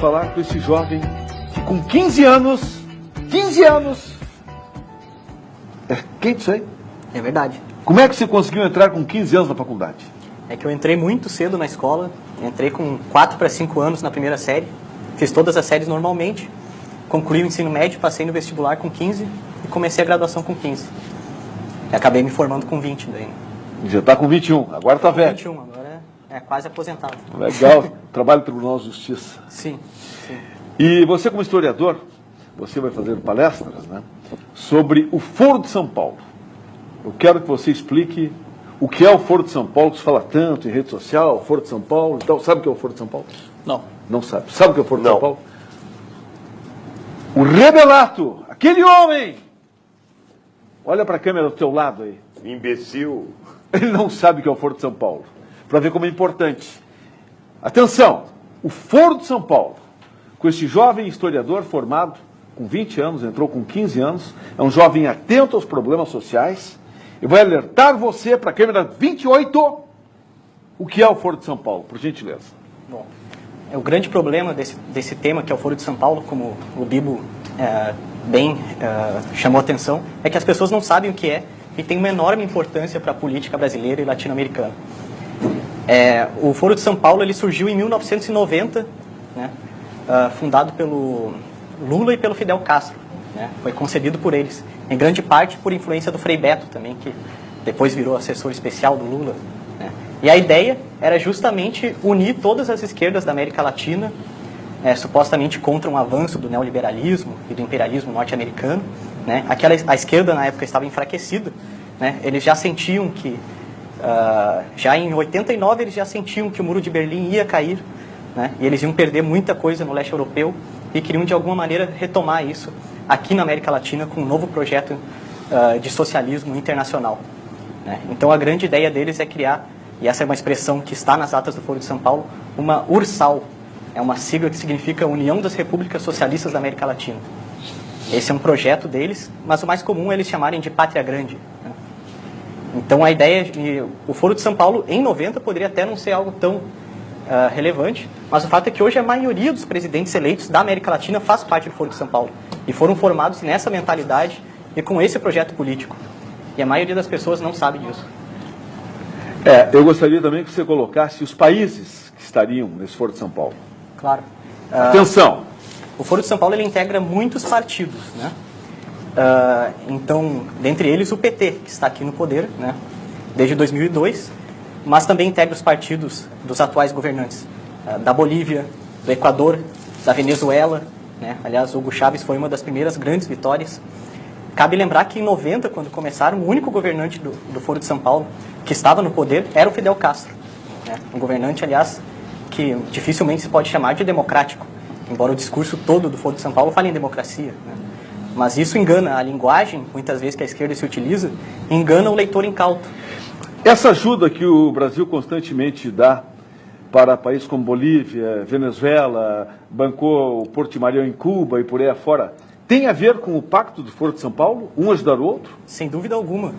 falar com esse jovem que com 15 anos... 15 anos! É quente isso aí? É verdade. Como é que você conseguiu entrar com 15 anos na faculdade? É que eu entrei muito cedo na escola, entrei com 4 para 5 anos na primeira série, fiz todas as séries normalmente, concluí o ensino médio, passei no vestibular com 15 e comecei a graduação com 15. E acabei me formando com 20 daí. Já está com 21, agora está velho. 21, agora é quase aposentado. Legal, trabalho no Tribunal de Justiça. Sim, sim. E você como historiador, você vai fazer palestras, né, sobre o Foro de São Paulo. Eu quero que você explique o que é o Foro de São Paulo, que se fala tanto em rede social, o Foro de São Paulo e tal. Sabe o que é o Foro de São Paulo? Não. Não sabe. Sabe o que é o Foro de São Paulo? O Rebelato, aquele homem! Olha para a câmera do teu lado aí. Imbecil. Ele não sabe o que é o Foro de São Paulo. Para ver como é importante. Atenção, o Foro de São Paulo, com esse jovem historiador formado com 20 anos, entrou com 15 anos, é um jovem atento aos problemas sociais, e vai alertar você para a câmera 28 o que é o Foro de São Paulo, por gentileza. Bom, o grande problema desse tema, que é o Foro de São Paulo, como o Bibo chamou a atenção, é que as pessoas não sabem o que é e tem uma enorme importância para a política brasileira e latino-americana. O Foro de São Paulo ele surgiu em 1990, né, fundado pelo Lula e pelo Fidel Castro, né, foi concebido por eles, em grande parte por influência do Frei Beto também, que depois virou assessor especial do Lula. Né. E a ideia era justamente unir todas as esquerdas da América Latina, supostamente contra um avanço do neoliberalismo e do imperialismo norte-americano. Né. A esquerda na época estava enfraquecida, né, eles já sentiam que, já em 89 eles já sentiam que o Muro de Berlim ia cair, né, e eles iam perder muita coisa no leste europeu e queriam de alguma maneira retomar isso aqui na América Latina com um novo projeto de socialismo internacional. Né. Então a grande ideia deles é criar, e essa é uma expressão que está nas atas do Foro de São Paulo, uma URSAL, é uma sigla que significa União das Repúblicas Socialistas da América Latina. Esse é um projeto deles, mas o mais comum é eles chamarem de Pátria Grande. Né. Então a ideia, o Foro de São Paulo em 90 poderia até não ser algo tão relevante, mas o fato é que hoje a maioria dos presidentes eleitos da América Latina faz parte do Foro de São Paulo e foram formados nessa mentalidade e com esse projeto político. E a maioria das pessoas não sabe disso. Eu gostaria também que você colocasse os países que estariam nesse Foro de São Paulo. Claro. Atenção! O Foro de São Paulo ele integra muitos partidos, né? Então, dentre eles o PT, que está aqui no poder, né, desde 2002, mas também integra os partidos dos atuais governantes, da Bolívia, do Equador, da Venezuela, né? Aliás, Hugo Chávez foi uma das primeiras grandes vitórias. Cabe lembrar que em 90, quando começaram, o único governante do Foro de São Paulo que estava no poder era o Fidel Castro, né? Um governante, aliás, que dificilmente se pode chamar de democrático, embora o discurso todo do Foro de São Paulo fale em democracia, né? Mas isso engana a linguagem, muitas vezes que a esquerda se utiliza, engana o leitor incauto. Essa ajuda que o Brasil constantemente dá para países como Bolívia, Venezuela, bancou o Portimarião em Cuba e por aí afora, tem a ver com o pacto do Foro de São Paulo? Um ajudar o outro? Sem dúvida alguma.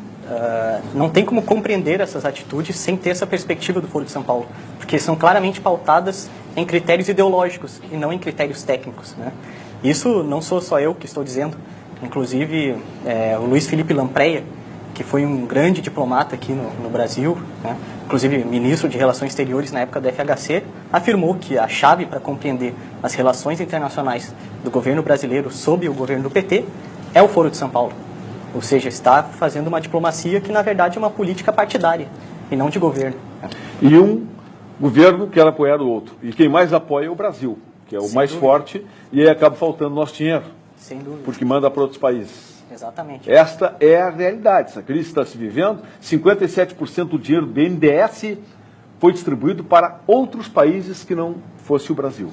Não tem como compreender essas atitudes sem ter essa perspectiva do Foro de São Paulo, porque são claramente pautadas em critérios ideológicos e não em critérios técnicos, né? Isso não sou só eu que estou dizendo, inclusive o Luiz Felipe Lampreia, que foi um grande diplomata aqui no Brasil, né, inclusive ministro de Relações Exteriores na época da FHC, afirmou que a chave para compreender as relações internacionais do governo brasileiro sob o governo do PT é o Foro de São Paulo. Ou seja, está fazendo uma diplomacia que, na verdade, é uma política partidária e não de governo. E um governo quer apoiar o outro. E quem mais apoia é o Brasil, que é o mais forte, e aí acaba faltando nosso dinheiro. Sem dúvida. Porque manda para outros países. Exatamente. Esta é a realidade. Essa crise está se vivendo. 57% do dinheiro do BNDES foi distribuído para outros países que não fosse o Brasil.